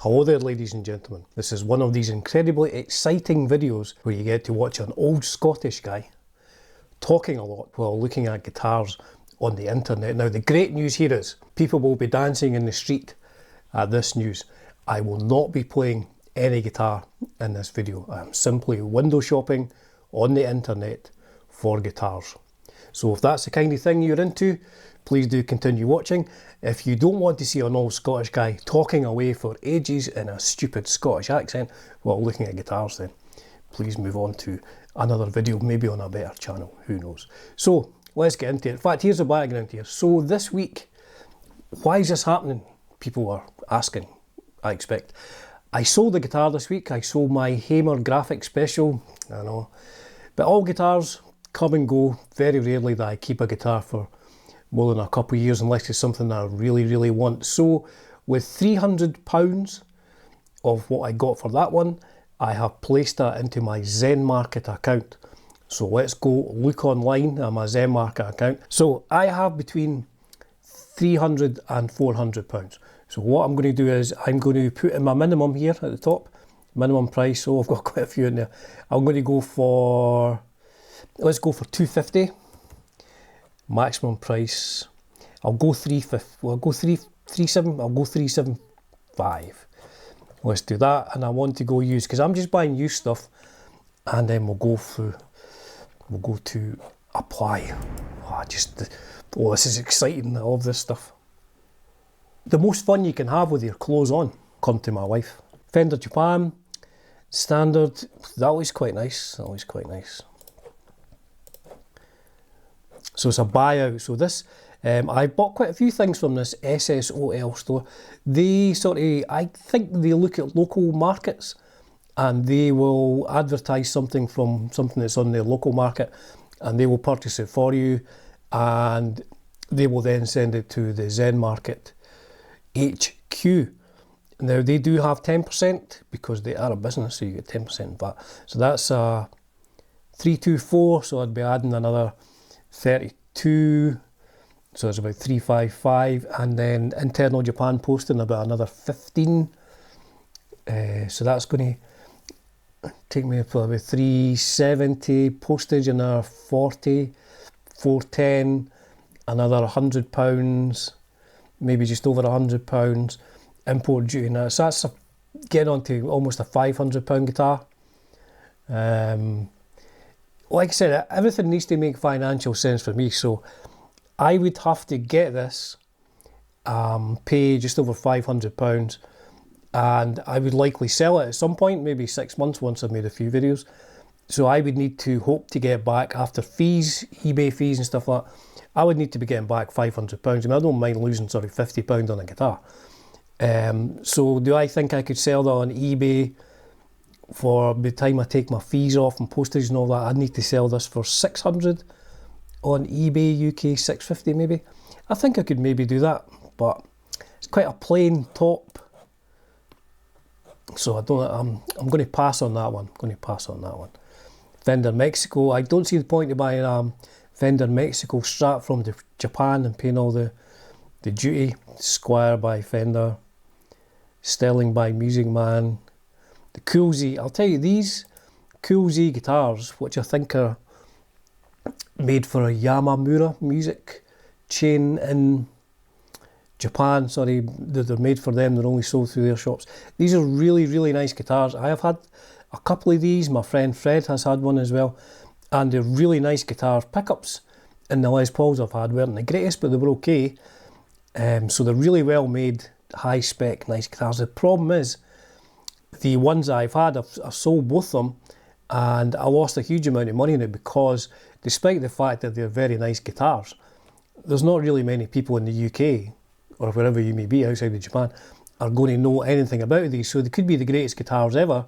Hello there ladies and gentlemen, this is one of these incredibly exciting videos where you get to watch an old Scottish guy talking a lot while looking at guitars on the internet. Now the great news here is, people will be dancing in the street at this news. I will not be playing any guitar in this video. I am simply window shopping on the internet for guitars. So if that's the kind of thing you're into, please do continue watching. If you don't want to see an old Scottish guy talking away for ages in a stupid Scottish accent while looking at guitars, then please move on to another video, maybe on a better channel, who knows. So let's get into it. In fact, here's the background here. So this week, why is this happening? People are asking, I expect. I sold the guitar this week. I sold my Hamer Graphic Special, I know. But all guitars come and go. Very rarely that I keep a guitar for more than a couple of years unless it's something that I really want. So with £300 of what I got for that one, I have placed that into my Zen Market account. So let's go look online at my Zen Market account. So I have between £300 and £400. So what I'm going to do is I'm going to put in my minimum here at the top, minimum price. So I've got quite a few in there. I'm going to go for, let's go for £250. Maximum price, I'll go 350. Well, I'll go 337. I'll go 375. Let's do that. And I want to go used because I'm just buying used stuff, and then we'll go through. We'll go to apply. Oh, this is exciting. I love this stuff. The most fun you can have with your clothes on. Come to my wife. Fender Japan, standard. That looks quite nice. That looks quite nice. So it's a buyout. So this, I bought quite a few things from this SSOL store. They I think they look at local markets and they will advertise something from something that's on their local market, and they will purchase it for you, and they will then send it to the Zen Market HQ. Now they do have 10% because they are a business, so you get 10% VAT. So that's 324, so I'd be adding another 32, so it's about 355, and then internal Japan posting about another 15. So that's going to take me up to about 370, postage another 40, 410, another £100, maybe just over £100 import duty. Now, so that's getting on to almost a £500 guitar. Like I said, everything needs to make financial sense for me, so I would have to get this, pay just over £500, and I would likely sell it at some point, maybe 6 months once I've made a few videos. So I would need to hope to get back after fees, eBay fees and stuff like that. I would need to be getting back £500. I mean, I don't mind losing £50 on a guitar. So do I think I could sell that on eBay? For the time I take my fees off and postage and all that, I need to sell this for 600 on eBay UK, 650 maybe. I think I could maybe do that, but it's quite a plain top, so I'm going to pass on that one. Fender Mexico, I don't see the point of buying a Fender Mexico Strat from Japan and paying all the duty. Squire by Fender, Sterling by Music Man. The Cool Z, I'll tell you, these Cool Z guitars, which I think are made for a Yamamura music chain in Japan, they're made for them, they're only sold through their shops. These are really nice guitars. I have had a couple of these, my friend Fred has had one as well, and they're really nice guitars. Pickups in the Les Pauls I've had weren't the greatest, but they were okay. So they're really well made, high spec, nice guitars. The problem is, the ones I've had, I've sold both of them, and I lost a huge amount of money in it because, despite the fact that they're very nice guitars, there's not really many people in the UK, or wherever you may be outside of Japan, are going to know anything about these. So they could be the greatest guitars ever,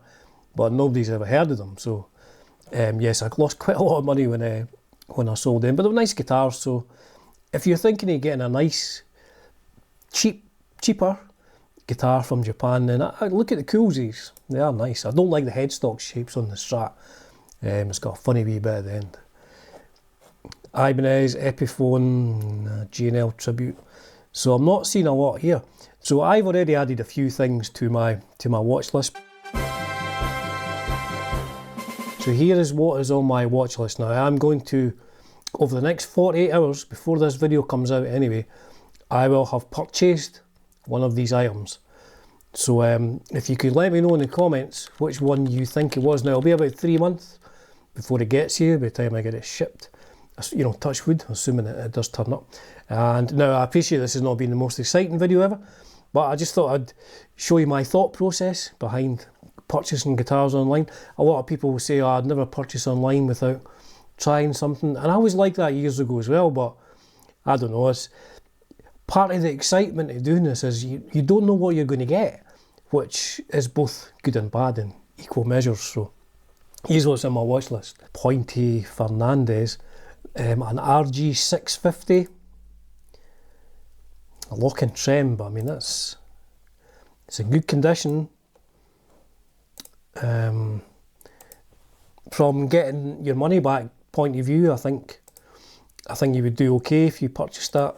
but nobody's ever heard of them. So yes, I lost quite a lot of money when I sold them, but they were nice guitars. So if you're thinking of getting a nice, cheaper guitar from Japan, then I look at the Cool Z's. They are nice. I don't like the headstock shapes on the Strat. It's got a funny wee bit at the end. Ibanez, Epiphone, G&L Tribute. So I'm not seeing a lot here. So I've already added a few things to my watch list. So here is what is on my watch list now. I'm going to, over the next 48 hours, before this video comes out anyway, I will have purchased one of these items. So if you could let me know in the comments which one you think it was. Now it'll be about 3 months before it gets here, by the time I get it shipped. You know, touch wood, assuming it does turn up. And now I appreciate this has not been the most exciting video ever, but I just thought I'd show you my thought process behind purchasing guitars online. A lot of people will say, oh, I'd never purchase online without trying something. And I was like that years ago as well, but I don't know. It's part of the excitement of doing this is you don't know what you're going to get, which is both good and bad in equal measures. So here's what's on my watch list. Pointy Fernandez, an RG650, a lock and trem, but I mean it's in good condition. From getting your money back point of view, I think you would do okay if you purchased that.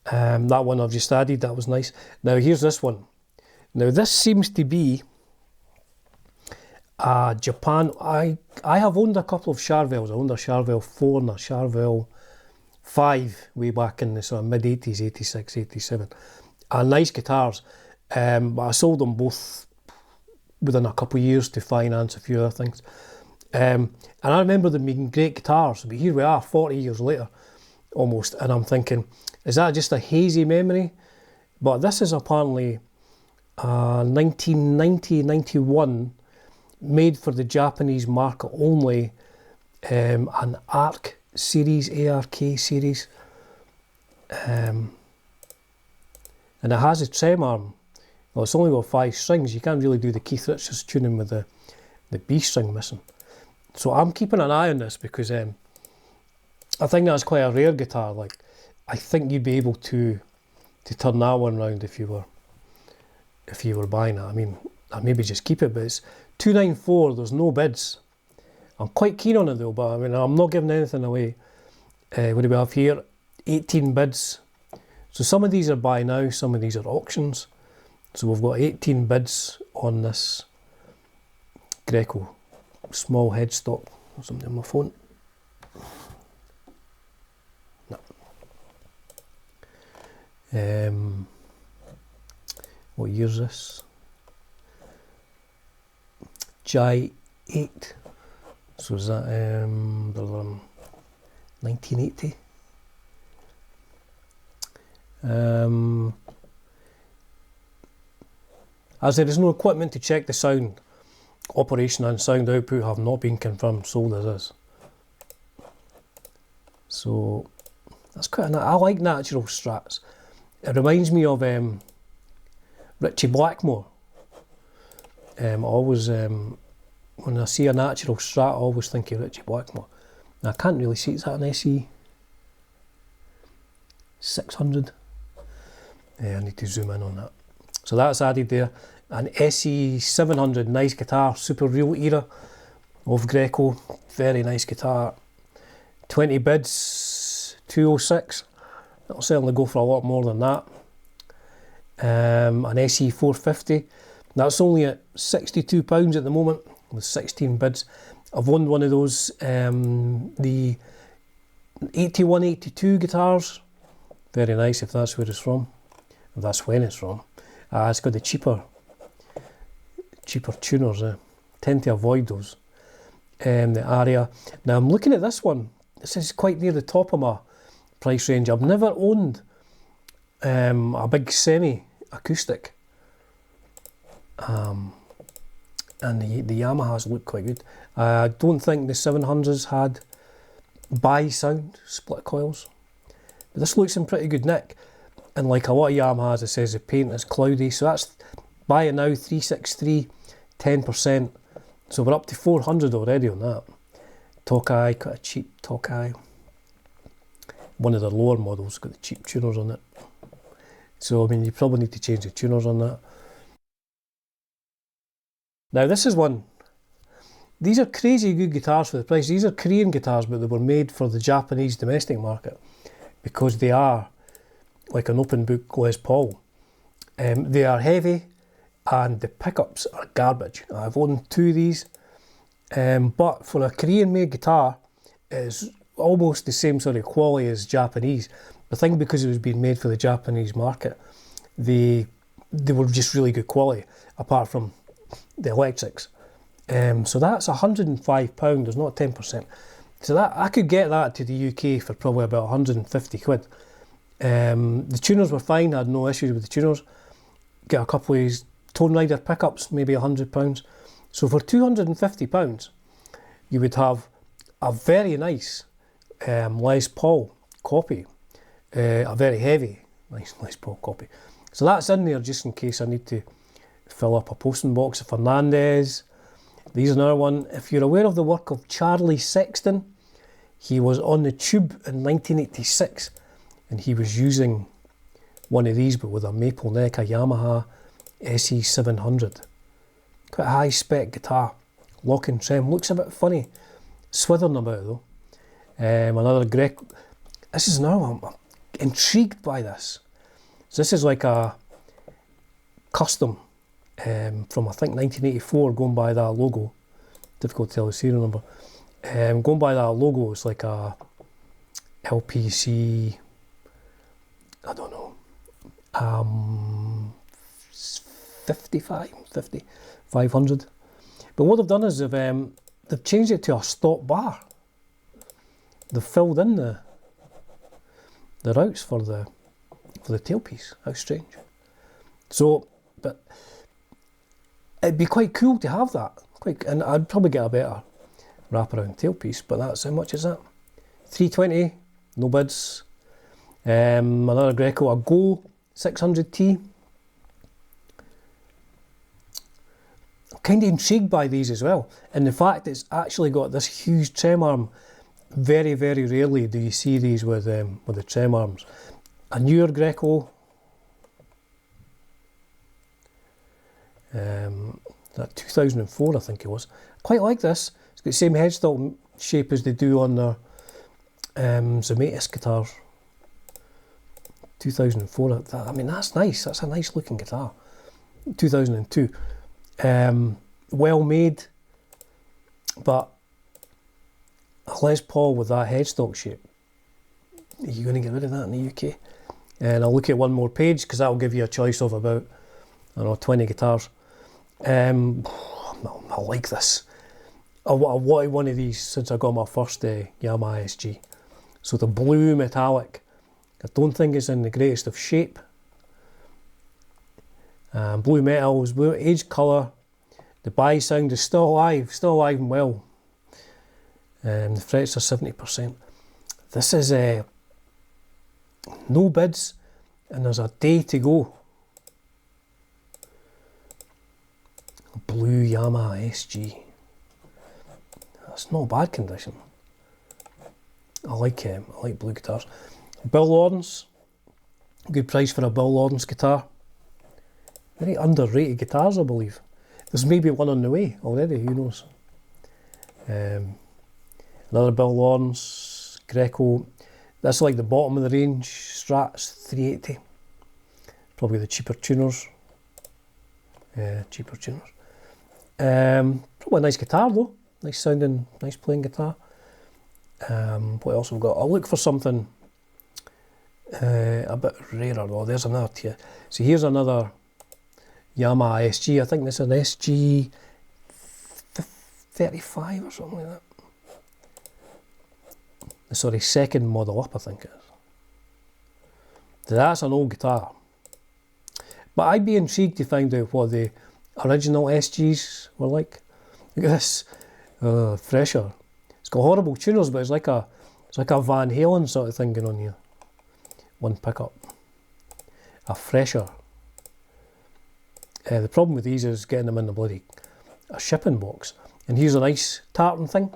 That one I've just added, that was nice. Now here's this one. Now this seems to be Japan. I have owned a couple of Charvels. I owned a Charvel 4 and a Charvel 5 way back in the sort of mid-80s, 86, 87. Nice guitars, but I sold them both within a couple of years to finance a few other things. And I remember them being great guitars, but here we are 40 years later almost, and I'm thinking, is that just a hazy memory? But this is apparently 1990-91, made for the Japanese market only, an ARK series, ARK series, and it has a trem arm. Well, it's only got 5 strings. You can't really do the Keith Richards tuning with the B string missing. So I'm keeping an eye on this because I think that's quite a rare guitar. Like, I think you'd be able to turn that one around if you were buying it. I mean, I'd maybe just keep it, but it's 294. There's no bids. I'm quite keen on it though, but I mean, I'm not giving anything away. What do we have here? 18 bids. So some of these are buy now, some of these are auctions. So we've got 18 bids on this Greco small headstock. There's something on my phone. No. What year is this? Jai 8. So is that 1980? As there is no equipment to check the sound, operation and sound output have not been confirmed, sold as is. So that's quite I like natural strats. It reminds me of Richie Blackmore. Always when I see a natural strat, I always think of Richie Blackmore. Now I can't really see, is that an SE 600? Yeah, I need to zoom in on that. So that's added there. An SE 700, nice guitar, super real era of Greco, very nice guitar. 20 bids, 206. It'll certainly go for a lot more than that. An SE 450, that's only at £62 at the moment with 16 bids. I've won one of those, the 81, 82 guitars. Very nice if that's where it's from. If that's when it's from. It's got the cheaper tuners. Tend to avoid those. The Aria. Now I'm looking at this one. This is quite near the top of my price range. I've never owned a big semi-acoustic. And the Yamahas look quite good. I don't think the 700s had bi-sound split coils. But this looks in pretty good nick. And like a lot of Yamahas, it says the paint is cloudy. So that's, buy it now, 363, 10%. So we're up to 400 already on that. Tokai, quite a cheap Tokai. One of the lower models, got the cheap tuners on it. So I mean, you probably need to change the tuners on that. Now this is one. These are crazy good guitars for the price. These are Korean guitars, but they were made for the Japanese domestic market because they are like an open book Les Paul. They are heavy and the pickups are garbage. I've owned 2 of these, but for a Korean made guitar, it's almost the same sort of quality as Japanese. I think because it was being made for the Japanese market, they were just really good quality, apart from the electrics. So that's £105, there's not 10%. So that I could get that to the UK for probably about 150 quid. The tuners were fine, I had no issues with the tuners. Get a couple of these Tone Rider pickups, maybe £100. So for £250, you would have a very nice Les Paul copy, a very heavy nice Les Paul copy. So that's in there just in case I need to fill up a posting box of Fernandez. These are another one. If you're aware of the work of Charlie Sexton, he was on the Tube in 1986 and he was using one of these but with a maple neck, a Yamaha SE700. Quite a high spec guitar, locking trem, looks a bit funny, swithering about though. Another Greco. This is another one, I'm intrigued by this. So this is like a custom from I think 1984, going by that logo. Difficult to tell the serial number. Going by that logo, it's like a LPC, I don't know, 500. But what they've done is they've changed it to a stop bar. They've filled in the routes for the tailpiece. How strange. So, but it'd be quite cool to have that. And I'd probably get a better wraparound tailpiece, but that's how much is that? 320, no bids. Another Greco, a Go 600T. I'm kind of intrigued by these as well, and the fact it's actually got this huge trem arm. Very, very rarely do you see these with the trem arms. A newer Greco, that 2004 I think it was. Quite like this. It's got the same headstock shape as they do on their Zamatis guitars. 2004. I mean, that's nice. That's a nice looking guitar. 2002. Well made, but a Les Paul with that headstock shape, are you going to get rid of that in the UK? And I'll look at one more page because that will give you a choice of about, I don't know, 20 guitars. I like this. I wanted one of these since I got my first Yamaha SG. So the blue metallic, I don't think it's in the greatest of shape. Blue metals, blue aged colour. The buy sound is still alive and well. The frets are 70%. This is no bids, and there's a day to go. Blue Yamaha SG. That's not bad condition. I like blue guitars. Bill Lawrence, good price for a Bill Lawrence guitar. Very underrated guitars, I believe. There's maybe one on the way already, who knows. Another Bill Lawrence, Greco. That's like the bottom of the range, Strats 380. Probably the cheaper tuners. Cheaper tuners. Probably a nice guitar though. Nice sounding, nice playing guitar. What else have we got? I'll look for something a bit rarer. Oh, there's another tier. So here's another Yamaha SG. I think this is an SG 35 or something like that. Sorry, second model up, I think it is. So that's an old guitar. But I'd be intrigued to find out what the original SGs were like. Look at this, Fresher. It's got horrible tuners, but it's like a Van Halen sort of thing going on here. One pickup. A Fresher. The problem with these is getting them in the a shipping box. And here's a nice tartan thing.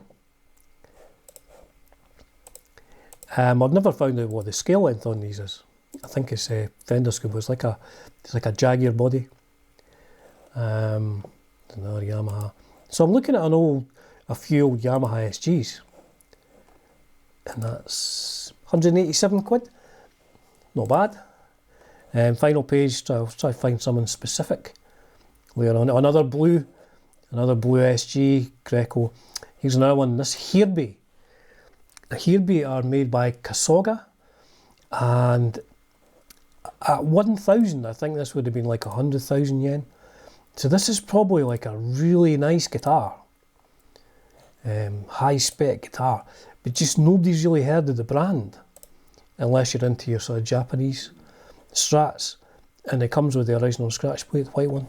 I've never found out what the scale length on these is. I think it's Fender scoop. It's like a Jaguar body. Another Yamaha. So I'm looking at a few old Yamaha SGs, and that's 187 quid. Not bad. Final page, I'll try to find something specific later on. Another blue SG, Greco. Here's another one, this Hirby. The Hirby are made by Kasoga, and at 1,000, I think this would have been like 100,000 yen. So this is probably like a really nice guitar. High-spec guitar. But just nobody's really heard of the brand, unless you're into your sort of Japanese Strats. And it comes with the original scratch plate, white one,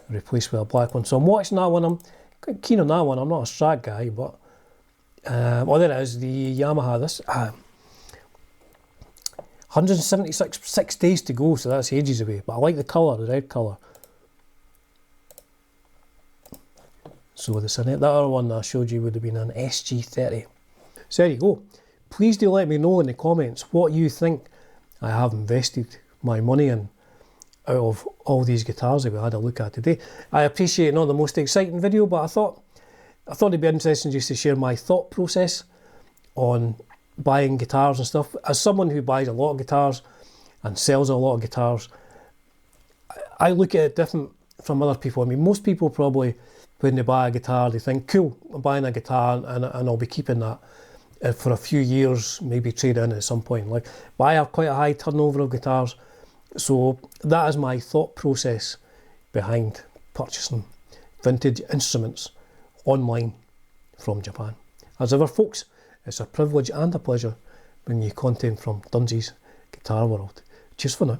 replaced with a black one. So I'm watching that one, I'm quite keen on that one. I'm not a Strat guy, but oh, there it is, the Yamaha. This 176 days to go, so that's ages away. But I like the colour, the red colour. So the other one that I showed you would have been an SG30. So there you go. Please do let me know in the comments what you think I have invested my money in out of all these guitars that we had a look at today. I appreciate not the most exciting video, but I thought it'd be interesting just to share my thought process on buying guitars and stuff. As someone who buys a lot of guitars and sells a lot of guitars, I look at it different from other people. I mean, most people probably, when they buy a guitar, they think, cool, I'm buying a guitar and I'll be keeping that for a few years, maybe trade in at some point. But I have quite a high turnover of guitars, so that is my thought process behind purchasing vintage instruments online from Japan. As ever, folks, it's a privilege and a pleasure bringing you content from Dunsy's Guitar World. Cheers for now.